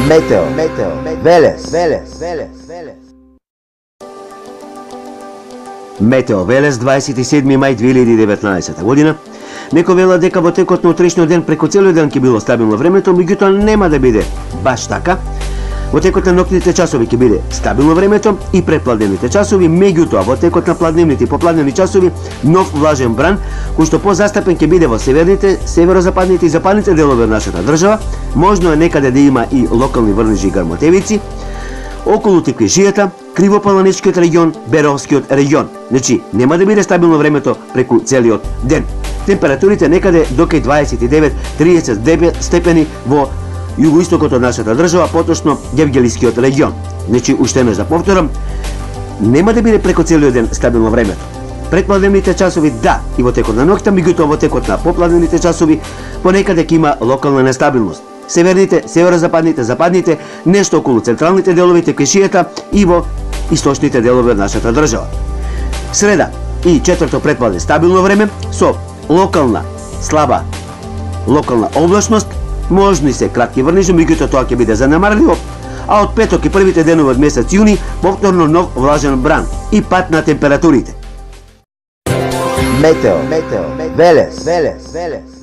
Метео, Велес. Метео Велес, 27 мај 2019 година. Некој вела дека во текот на утрешниот ден преку целиот ден ќе било стабилно времето, меѓутоа нема да биде баш така. Во текот на ноќните часови ќе биде стабилно времето и предпладневните часови, меѓутоа во текот на пладневните и попладневни часови нов влажен бран, кој што позастапен ќе биде во северните, северозападните и западните делови од нашата држава. Можно е некаде да има и локални врнежи и грмотевици околу Теквежијата, Кривопланинскиот регион, Беровскиот регион. Значи, нема да биде стабилно времето преку целиот ден. Температурите некаде до кај 29-30 степени во југоистокот од нашата држава, поточно Гевгелискиот регион. Значи, уште еднаш да повторам, нема да биде преку целиот ден стабилно времето. Предпладневните часови да, и во текот на ноќта, меѓутоа во текот на попладневните часови понекаде ќе има локална нестабилност. Северните, северозападните, западните, нешто околу централните делови Теквежијата и во источните делови од нашата држава. Среда и четврто предпладне стабилно време со локална слаба локална облачност, можни се кратки врнежи, меѓутоа тоа ќе биде занемарливо, а од петок и првите денови од месец јуни повторно нов влажен бран и пат на температурите. Метео, Велес.